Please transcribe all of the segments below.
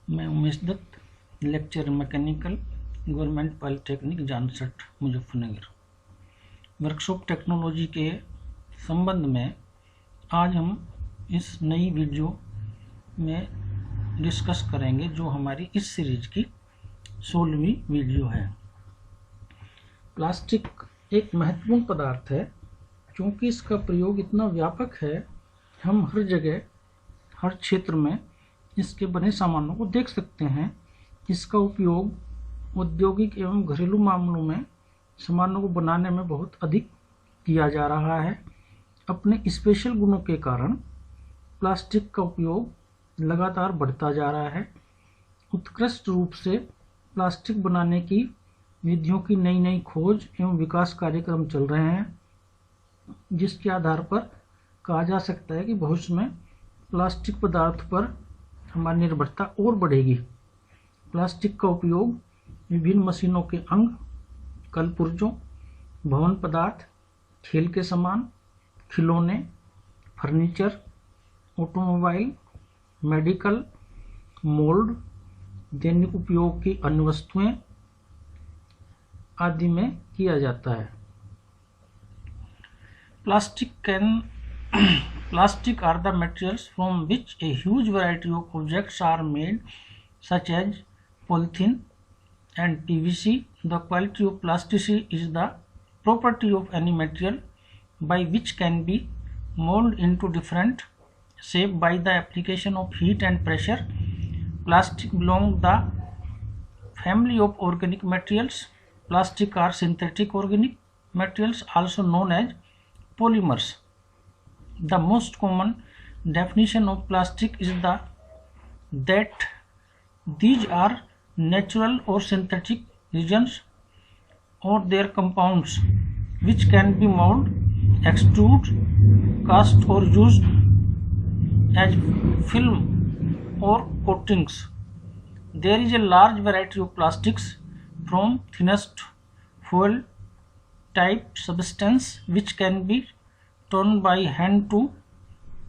मैं Umesh Dutt, lecture mechanical, government polytechnic Jansath, Muzaffarnagar. Workshop technology के संबंध में आज हम इस नई वीडियो में डिस्कस करेंगे जो हमारी इस सीरीज की 16वीं वीडियो है। प्लास्टिक एक महत्वपूर्ण पदार्थ है। क्योंकि इसका प्रयोग इतना व्यापक है, हम हर जगह हर क्षेत्र में इसके बने सामानों को देख सकते हैं। इसका उपयोग औद्योगिक एवं घरेलू मामलों में सामानों को बनाने में बहुत अधिक किया जा रहा है। अपने स्पेशल गुणों के कारण प्लास्टिक का उपयोग लगातार बढ़ता जा रहा है। उत्कृष्ट रूप से प्लास्टिक बनाने की विधियों की नई नई खोज एवं विकास कार्यक्रम चल रहे हैं, जिसके आधार पर कहा जा सकता है कि भविष्य में प्लास्टिक पदार्थ पर हमारी निर्भरता और बढ़ेगी। प्लास्टिक का उपयोग विभिन्न मशीनों के अंग, कलपुर्जों, भवन पदार्थ, खेल के सामान, खिलौने, फर्नीचर, ऑटोमोबाइल, मेडिकल, मोल्ड, दैनिक उपयोग की अन्य वस्तुएं आदि में किया जाता है। Plastic are the materials from which a huge variety of objects are made, such as polythene and PVC. The quality of plasticity is the property of any material by which can be molded into different shape by the application of heat and pressure. Plastic belong the family of organic materials. Plastic are synthetic organic materials, also known as polymers. The most common definition of plastic is that these are natural or synthetic regions or their compounds which can be molded, extruded, cast or used as film or coatings. There is a large variety of plastics, from thinnest foil type substance which can be turned by hand to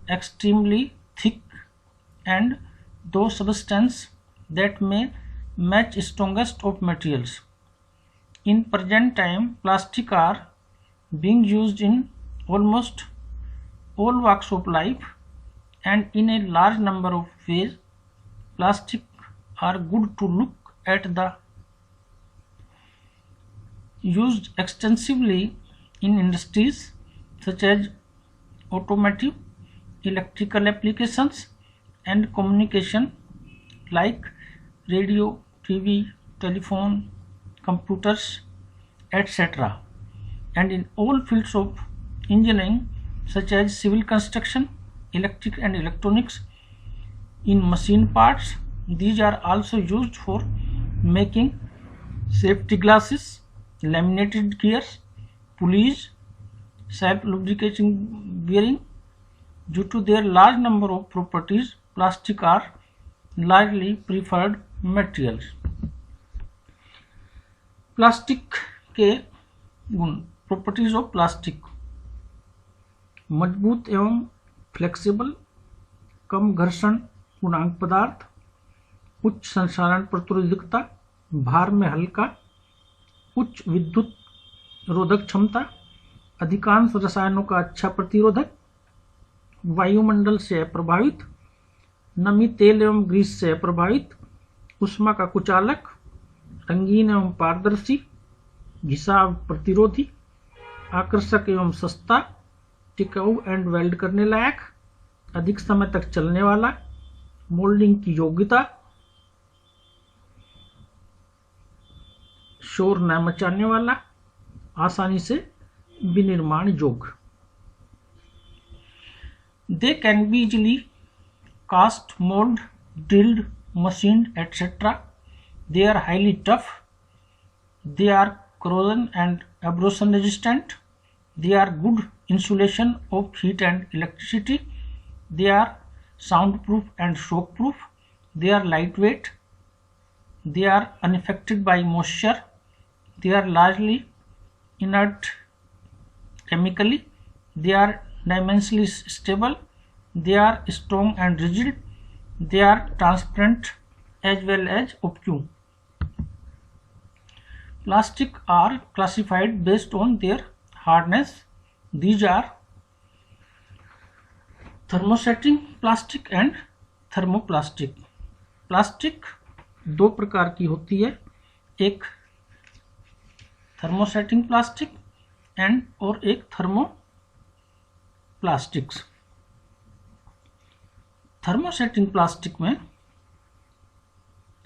extremely thick and those substances that may match strongest of materials. In present time, plastic are being used in almost all walks of life and in a large number of ways. Plastic are good to look at, the used extensively in industries such as automotive, electrical applications and communication like radio, TV, telephone, computers, etc. and in all fields of engineering such as civil construction, electric and electronics. In machine parts, these are also used for making safety glasses, laminated gears, pulleys, self-lubricating bearing. Due to their large number of properties, plastic are largely preferred materials. Plastic के गुण, properties of plastic: मजबूत एवं flexible, कम घर्षण गुणांक पदार्थ, उच्च संक्षारण प्रतिरोधकता, भार में हल्का, उच्च विद्युत रोधक क्षमता, अधिकांश रसायनों का अच्छा प्रतिरोधक, वायुमंडल से प्रभावित, नमी, तेल एवं ग्रीस से प्रभावित, ऊष्मा का कुचालक, रंगीन एवं पारदर्शी, घिसाव प्रतिरोधी, आकर्षक एवं सस्ता, टिकाऊ एंड वेल्ड करने लायक, अधिक समय तक चलने वाला, मोल्डिंग की योग्यता, शोर न मचाने वाला, आसानी से विनिर्माण योग्य। They can be easily cast, molded, drilled, machined, etc. They are highly tough. They are corrosion and abrasion resistant. They are good insulation of heat and electricity. They are soundproof and shockproof. They are lightweight. They are unaffected by moisture. They are largely inert chemically. They are dimensionally stable. They are strong and rigid. They are transparent as well as opaque. Plastic are classified based on their hardness. These are thermosetting plastic and thermoplastic. Plastic दो प्रकार की होती है, एक thermosetting plastic और एक thermoplastics. Thermosetting plastic में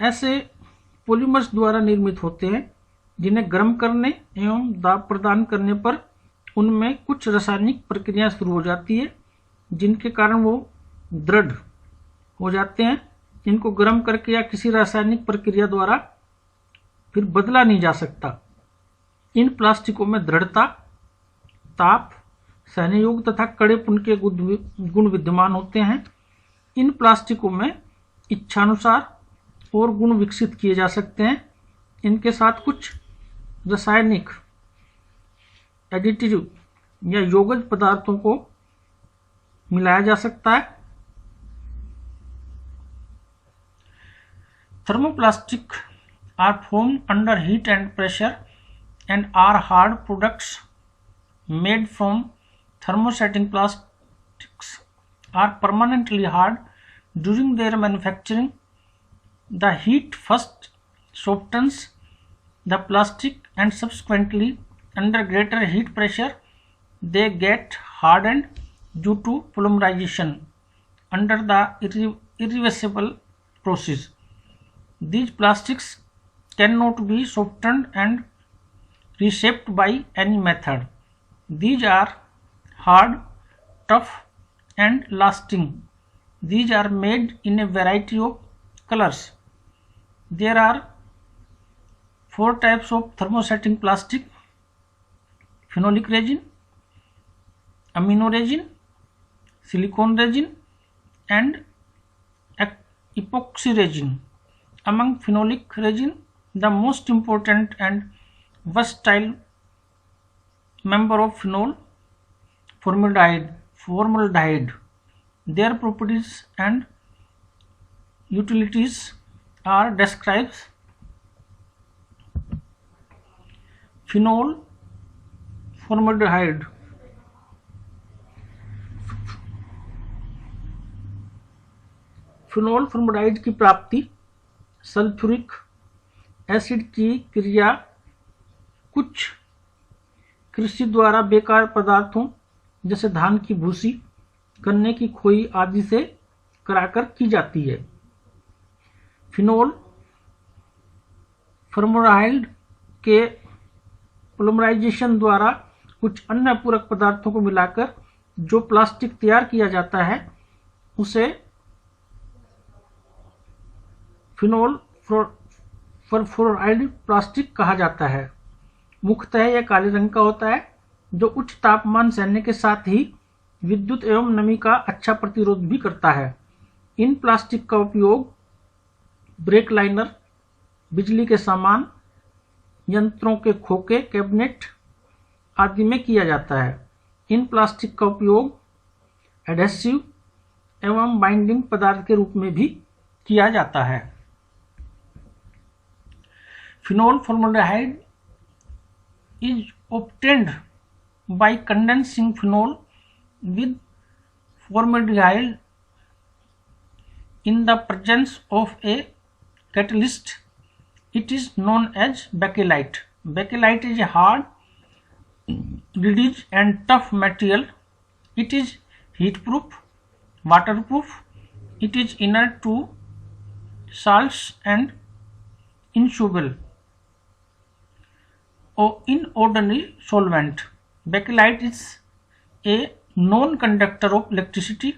ऐसे पॉलीमर्स द्वारा निर्मित होते हैं जिन्हें गर्म करने एवं दाब प्रदान करने पर उनमें कुछ रासायनिक प्रक्रिया शुरू हो जाती है, जिनके कारण वो दृढ़ हो जाते हैं। इनको गर्म करके या किसी रासायनिक प्रक्रिया द्वारा फिर बदला नहीं जा सकता। इन प्लास्टिकों में दृढ़ता, ताप, सहनयोग तथा कड़ेपन के गुण विद्यमान होते हैं। इन प्लास्टिकों में इच्छानुसार और गुण विकसित किए जा सकते हैं। इनके साथ कुछ रासायनिक एडिटिव या योगज पदार्थों को मिलाया जा सकता है। Thermoplastic are formed under heat and pressure and are hard products made from thermosetting plastics are permanently hard during their manufacturing. The heat first softens the plastic and subsequently under greater heat pressure they get hardened due to polymerization under the irreversible process. These plastics cannot be softened and reshaped by any method. These are hard, tough and lasting. These are made in a variety of colors. There are 4 types of thermosetting plastic: phenolic resin, amino resin, silicone resin and epoxy resin. Among phenolic resin, the most important and versatile member of phenol, formaldehyde. Their properties and utilities are described. Phenol formaldehyde. Phenol formaldehyde की प्राप्ति sulphuric acid की क्रिया कुछ कृषि द्वारा बेकार पदार्थों जैसे धान की भूसी, गन्ने की खोई आदि से कराकर की जाती है। फिनोल फॉर्मल्डिहाइड के पॉलीमराइजेशन द्वारा कुछ अन्य पूरक पदार्थों को मिलाकर जो प्लास्टिक तैयार किया जाता है उसे फिनोल फॉर्मल्डिहाइड प्लास्टिक कहा जाता है। मुख्यतः यह काले रंग का होता है जो उच्च तापमान सहने के साथ ही विद्युत एवं नमी का अच्छा प्रतिरोध भी करता है। इन प्लास्टिक का उपयोग ब्रेक लाइनर, बिजली के सामान, यंत्रों के खोखे, कैबिनेट आदि में किया जाता है। इन प्लास्टिक का उपयोग एडहेसिव एवं बाइंडिंग पदार्थ के रूप में भी किया जाता है। Phenol formaldehyde is obtained by condensing phenol with formaldehyde in the presence of a catalyst. It is known as bakelite. Bakelite is a hard, rigid and tough material. It is heat-proof, waterproof. It is inert to salts and insoluble in ordinary solvent. Bakelite is a non-conductor of electricity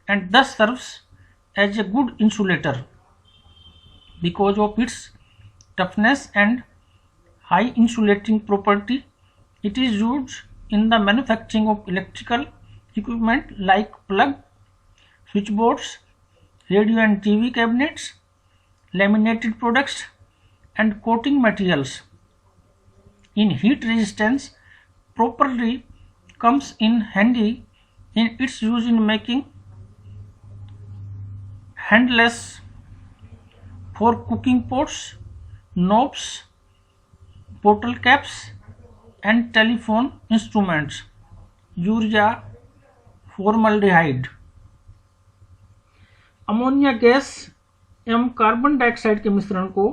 and thus serves as a good insulator because of its toughness and high insulating property. It is used in the manufacturing of electrical equipment like plug, switchboards, radio and TV cabinets, laminated products and coating materials. In heat resistance properly comes in handy in its use in making handless for cooking pots, knobs, bottle caps and telephone instruments. Urea formaldehyde. Ammonia gas एवं carbon dioxide के मिश्रण को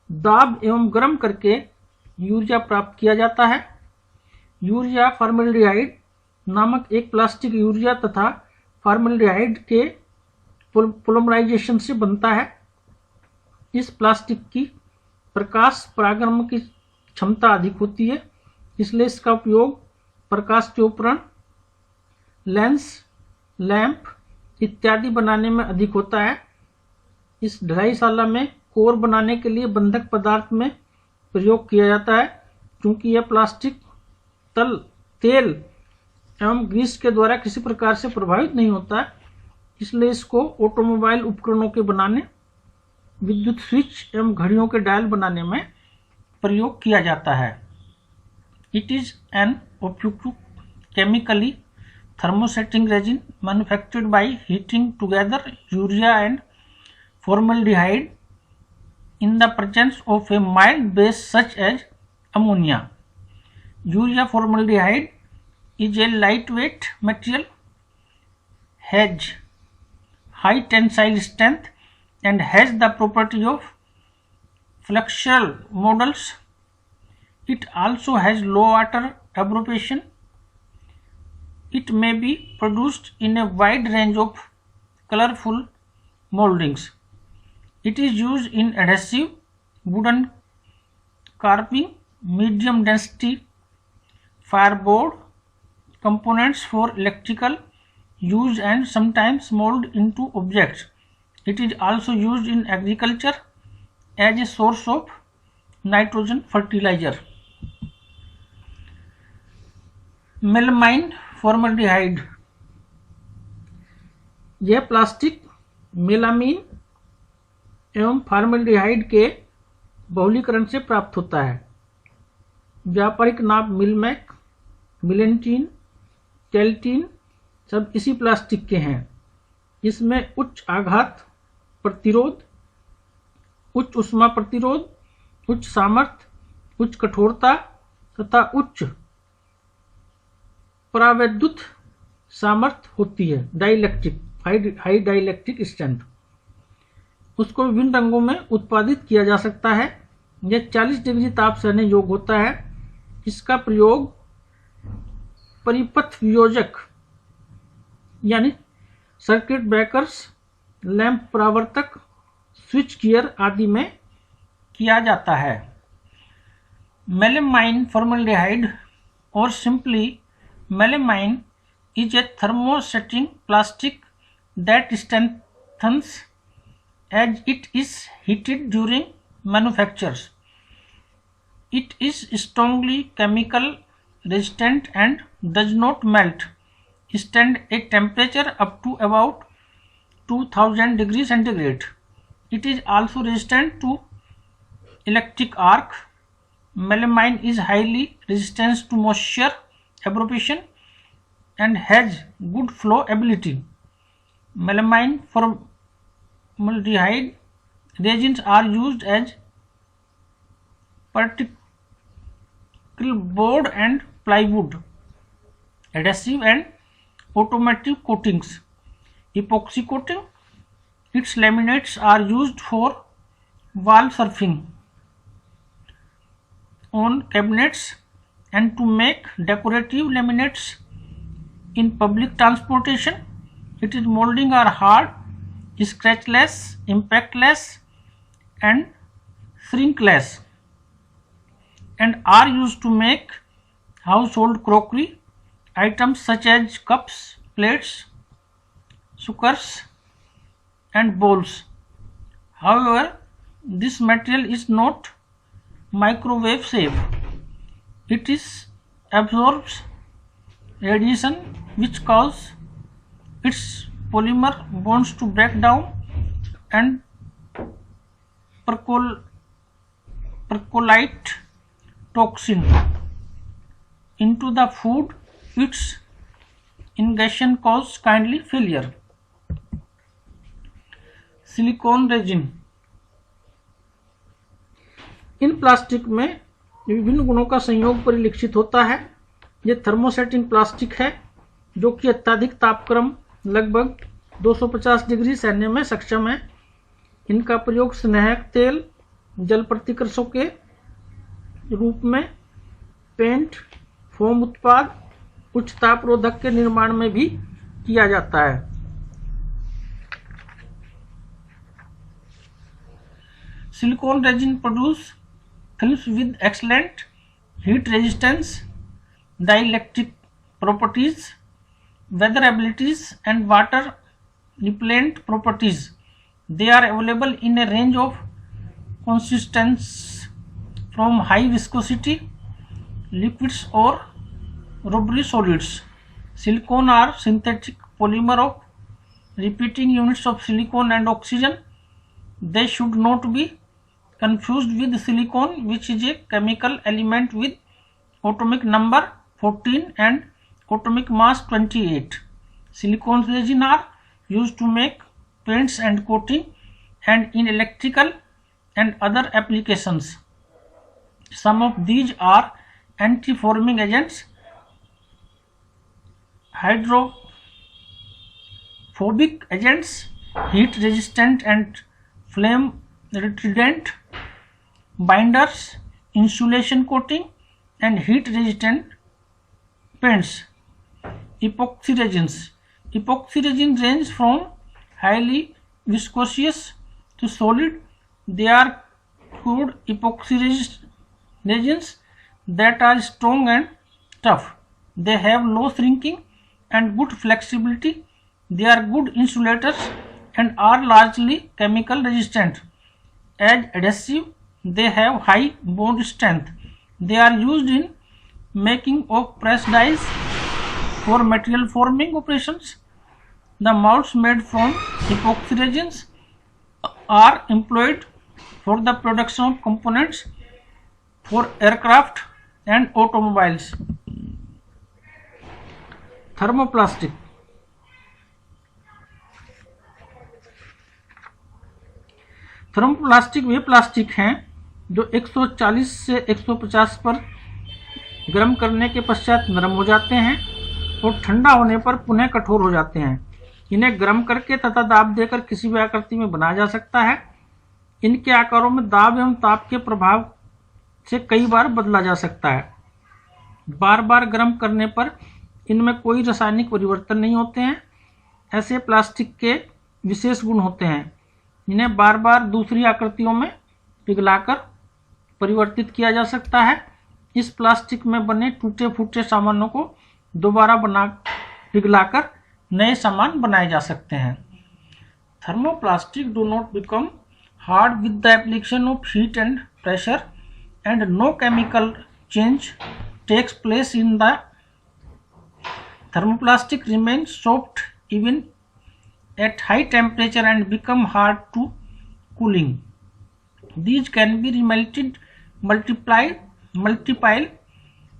दाब एवं गर्म करके urea प्राप्त किया जाता है। यूरिया फॉर्मल्डिहाइड नामक एक प्लास्टिक यूरिया तथा फॉर्मल्डिहाइड के पोलिमराइजेशन से बनता है। इस प्लास्टिक की प्रकाश परागण की क्षमता अधिक होती है, इसलिए इसका उपयोग प्रकाश के उपकरण, लेंस, लैंप इत्यादि बनाने में अधिक होता है। इस ढलाईशाला में कोर बनाने के लिए बंधक पदार्थ में प्रयोग किया जाता है। क्योंकि यह प्लास्टिक तेल एवं ग्रीस के द्वारा किसी प्रकार से प्रभावित नहीं होता है, इसलिए इसको ऑटोमोबाइल उपकरणों के बनाने, विद्युत स्विच एवं घड़ियों के डायल बनाने में प्रयोग किया जाता है। It is an chemically thermosetting resin manufactured by heating together urea and formaldehyde in the presence of a mild base such as ammonia. Urea formaldehyde is a lightweight material, has high tensile strength and has the property of flexural models. It also has low water absorption. It may be produced in a wide range of colorful moldings. It is used in adhesive, wooden carving, medium density fireboard components for electrical use and sometimes molded into objects. It is also used in agriculture as a source of nitrogen fertilizer. Melamine formaldehyde. यह plastic मेलामीन एवं formaldehyde के बहुलीकरण से प्राप्त होता है। व्यापारिक नाम मिलमैक, मिलेंटीन, कैल्टीन सब इसी प्लास्टिक के हैं। इसमें उच्च आघात प्रतिरोध, उच्च ऊष्मा प्रतिरोध, उच्च सामर्थ्य, उच्च कठोरता तथा उच्च परावैद्युत सामर्थ्य होती है। Dielectric, high dielectric strength. उसको विभिन्न रंगों में उत्पादित किया जा सकता है। यह 40 डिग्री ताप सहने योग्य होता है। इसका प्रयोग परिपथ वियोजक यानी सर्किट ब्रेकर्स, लैंप परावर्तक, स्विच गियर आदि में किया जाता है। मेलामाइन फॉर्मल्डिहाइड और simply melamine is a thermosetting plastic that strengthens as it is heated during manufacture. It is strongly chemical resistant and does not melt. Stand at temperature up to about 2000 degrees centigrade. It is also resistant to electric arc. Melamine is highly resistant to moisture absorption and has good flow ability. Melamine formaldehyde resins are used as particle board and plywood, adhesive and automotive coatings. Epoxy coating. Its laminates are used for wall surfing on cabinets and to make decorative laminates in public transportation. Its molding are hard, scratchless, impactless and shrinkless and are used to make household crockery items such as cups, plates, skewers and bowls. However, this material is not microwave safe. It absorbs radiation which cause its polymer bonds to break down and percolate toxin into the food. Its ingestion causes kidney failure. Silicone resin in plastic में विभिन्न गुणों का संयोग परिलक्षित होता है। ये thermosetting plastic है जो कि अत्यधिक तापक्रम लगभग 250 डिग्री सहने में सक्षम है। इनका प्रयोग स्नेहक तेल, जल प्रतिकर्षकों के रूप में, पेंट, फोम उत्पाद, उच्च तापरोधक के निर्माण में भी किया जाता है। Silicon resin produce films with excellent heat resistance, dielectric properties, weather abilities and water repellent properties. They are available in a range of consistencies from high viscosity liquids or rubbery solids. Silicone are synthetic polymer of repeating units of silicon and oxygen. They should not be confused with silicon, which is a chemical element with atomic number 14 and atomic mass 28. Silicone resin are used to make paints and coating and in electrical and other applications. Some of these are anti-forming agents, hydrophobic agents, heat resistant and flame retardant, binders, insulation coating and heat resistant paints. Epoxy resins. Epoxy resins range from highly viscous to solid. They are crude epoxy resins that are strong and tough. They have low shrinking and good flexibility. They are good insulators and are largely chemical resistant. As adhesive, they have high bond strength. They are used in making of press dyes for material forming operations. The molds made from epoxy resins are employed for the production of components for aircraft and automobiles. Thermoplastic. Thermoplastic way plastic हैं जो 140 से 150 पर गर्म करने के पश्चात नरम हो जाते हैं और ठंडा होने पर पुनः कठोर हो जाते हैं। इन्हें गर्म करके तथा दाब देकर किसी भी आकृति में बनाया जा सकता है। इनके आकारों में दाब एवं ताप के प्रभाव से कई बार बदला जा सकता है। बार बार गर्म करने पर इनमें कोई रासायनिक परिवर्तन नहीं होते हैं। ऐसे प्लास्टिक के विशेष गुण होते हैं। इन्हें बार बार दूसरी आकृतियों में पिघलाकर परिवर्तित किया जा सकता है। इस प्लास्टिक में बने टूटे फूटे सामानों को दोबारा पिघलाकर नए सामान बनाए जा सकते हैं। Thermoplastic do not become hard with the application of heat and pressure and no chemical change takes place in the thermoplastic remains soft even at high temperature and become hard to cooling. These can be remelted multiple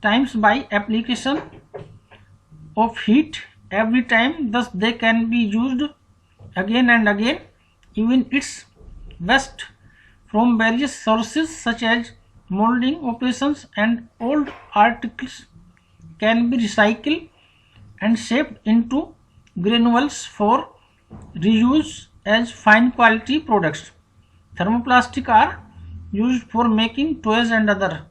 times by application of heat every time, thus they can be used again and again. Even its waste from various sources such as molding operations and old articles can be recycled and shaped into granules for reuse as fine quality products. Thermoplastic are used for making toys and other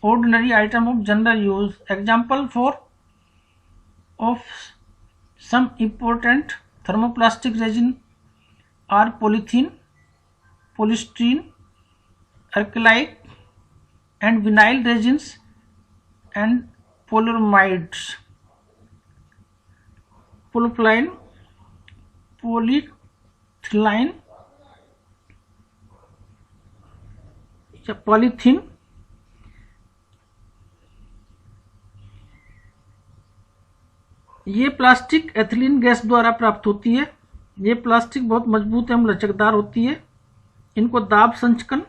ordinary items of general use. Example of some important thermoplastic resin are polythene, polystyrene, acrylic and vinyl resins and polymerides. पोलोप्लाइन, पॉलीथिलाइन या polythene, ये plastic ethylene gas द्वारा प्राप्त होती है। ये plastic बहुत मजबूत एवं लचकदार होती है। इनको दाब संचकन,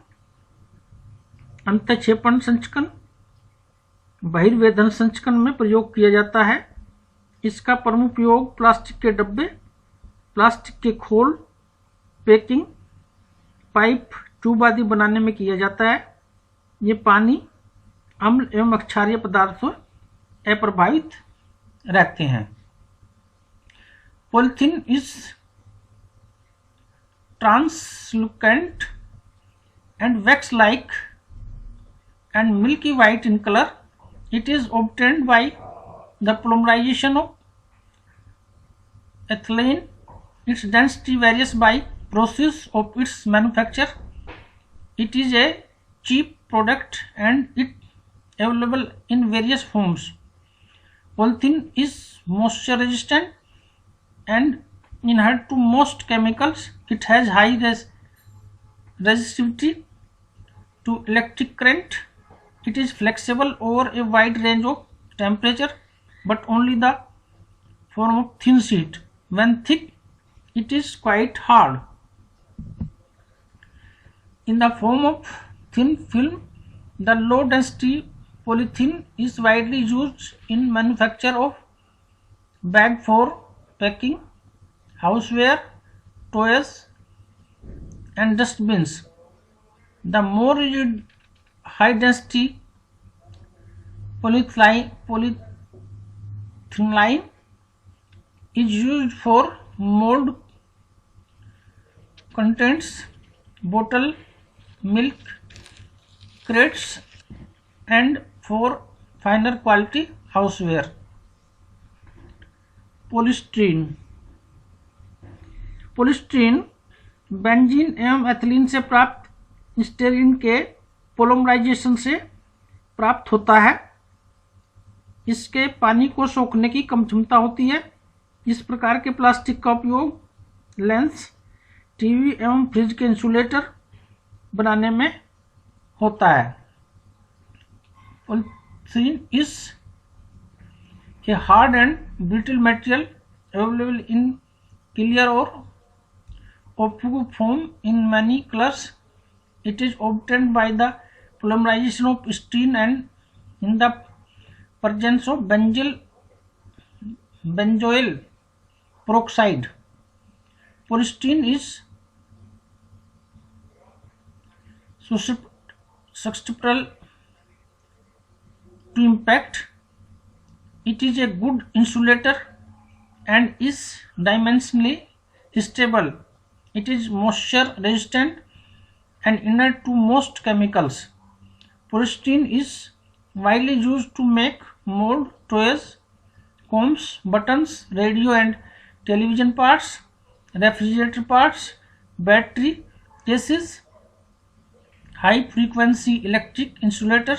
अंतःक्षेपण संचकन, बहिर्वेधन संचकन में प्रयोग किया जाता है। इसका प्रमुख उपयोग प्लास्टिक के डब्बे, प्लास्टिक के खोल, पैकिंग, पाइप, ट्यूब आदि बनाने में किया जाता है। ये पानी, अम्ल एवं क्षारीय पदार्थों अप्रभावित रहते हैं। Polythene is translucent and wax like and milky white in color. It is obtained by the polymerization of ethylene. Its density varies by process of its manufacture. It is a cheap product and it available in various forms. Polythene is moisture resistant and inherent to most chemicals. It has high resistivity to electric current. It is flexible over a wide range of temperature, but only the form of thin sheet. When thick, it is quite hard. In the form of thin film, the low density polythene is widely used in manufacture of bag for packing, houseware, toys and dustbins. The more rigid high density polyethylene is used for mold contents, bottle, milk crates and for finer quality houseware. Polystyrene benzene एवं ethylene से प्राप्त styrene के polymerisation से प्राप्त होता है। इसके पानी को सोखने की कम क्षमता होती है। इस प्रकार के प्लास्टिक का उपयोग लेंस, टीवी एवं फ्रिज के इंसुलेटर बनाने में होता है। Polythene is a hard and brittle material available in clear और opaque form in many colors. It is obtained by the polymerization of styrene and in the presence of benzoyl peroxide. Polystyrene is susceptible to impact. It is a good insulator and is dimensionally stable. It is moisture resistant and inert to most chemicals. Polystyrene is widely used to make mold, toys, combs, buttons, radio and television parts, refrigerator parts, battery cases, high frequency electric insulator,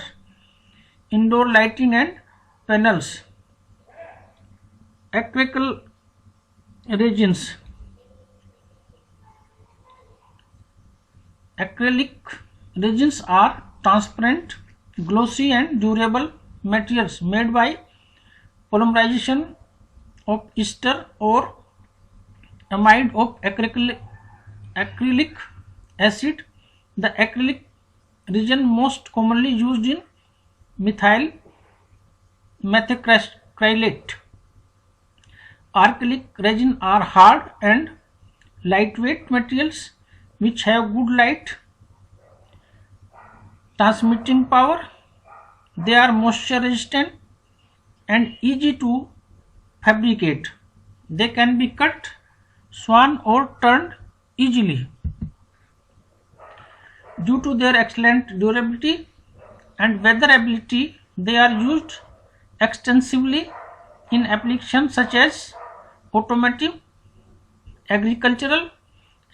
indoor lighting and panels. Acrylic resins. Acrylic resins are transparent, glossy and durable materials made by polymerization of ester or amide of acrylic acid. The acrylic resin most commonly used in methyl methacrylate. Acrylic resin are hard and lightweight materials which have good light transmitting power. They are moisture resistant and easy to fabricate. They can be cut, sewn or turned easily. Due to their excellent durability and weatherability, they are used extensively in applications such as automotive, agricultural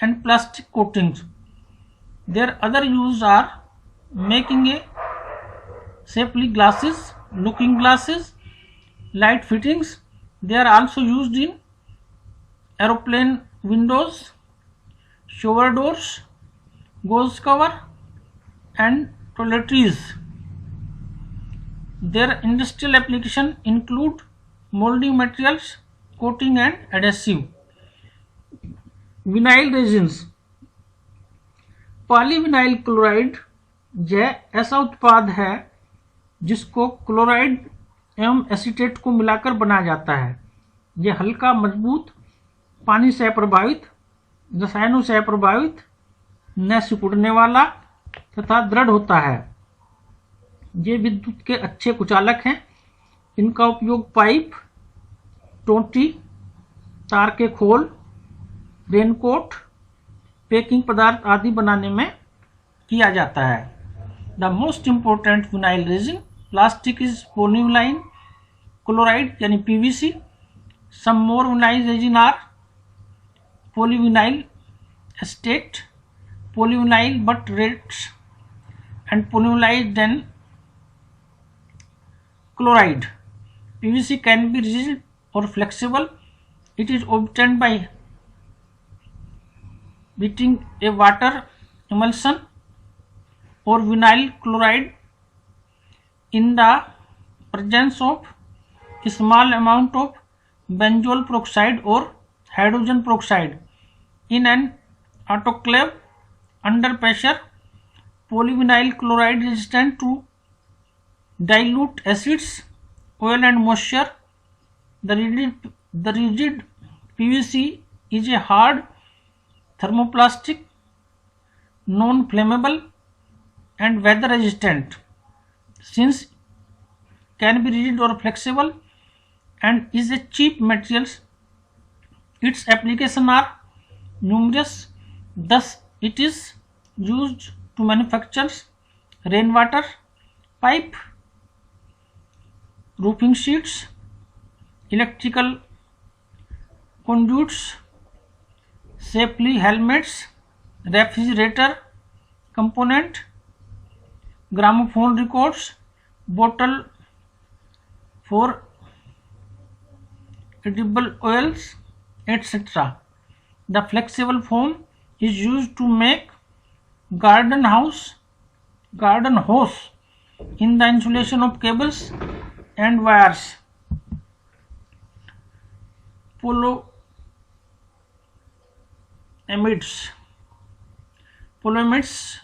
and plastic coatings. Their other uses are making a shapely glasses, looking glasses, light fittings. They are also used in aeroplane windows, shower doors, gauze cover and toiletries. Their industrial application include molding materials, coating and adhesive. Vinyl resins. Polyvinyl chloride यह ऐसा उत्पाद है जिसको chloride एवं acetate को मिलाकर बनाया जाता है। यह हल्का, मजबूत, पानी से अप्रभावित, रसायनों से अप्रभावित, न सिकुड़ने वाला तथा दृढ़ होता है। ये विद्युत के अच्छे कुचालक हैं। इनका उपयोग पाइप, टोंटी, तार के खोल, रेनकोट, पैकिंग पदार्थ आदि बनाने में किया जाता है। The most important vinyl resin plastic is polyvinyl chloride यानी PVC. Some more vinyl resin are polyvinyl acetate, polyvinyl butyrates and polyvinyl then chloride. PVC can be rigid or flexible. It is obtained by heating a water emulsion or vinyl chloride in the presence of a small amount of benzoyl peroxide or hydrogen peroxide in an autoclave under pressure. Polyvinyl chloride resistant to dilute acids, oil and moisture. The rigid PVC is a hard thermoplastic, non-flammable and weather resistant. Since can be rigid or flexible and is a cheap material, its applications are numerous. Thus it is used to manufacture rainwater pipe, roofing sheets, electrical conduits, safety helmets, refrigerator component, gramophone records, bottle for edible oils, etc. The flexible foam is used to make garden hose in the insulation of cables and wires. Polyamides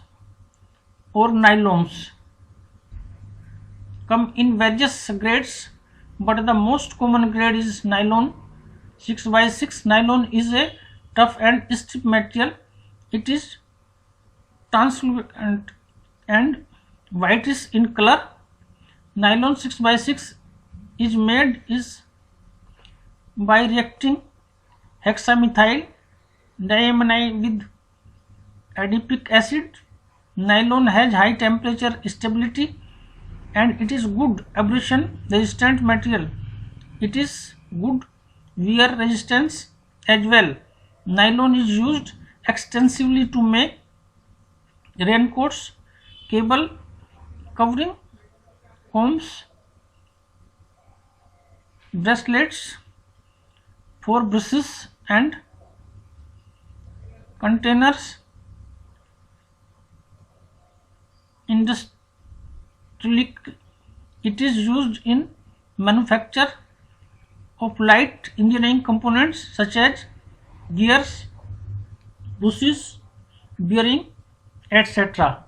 or nylons come in various grades, but the most common grade is nylon 6x6. Nylon is a tough and stiff material. It is translucent and whitish in color. Nylon 6x6 is made by reacting hexamethyl diamine with adipic acid. Nylon has high temperature stability and it is good abrasion resistant material. It is good wear resistance as well. Nylon is used extensively to make raincoats, cable covering, combs, bracelets for brushes and containers. Industrially, it is used in manufacture of light engineering components such as gears, bushings, bearing, etc.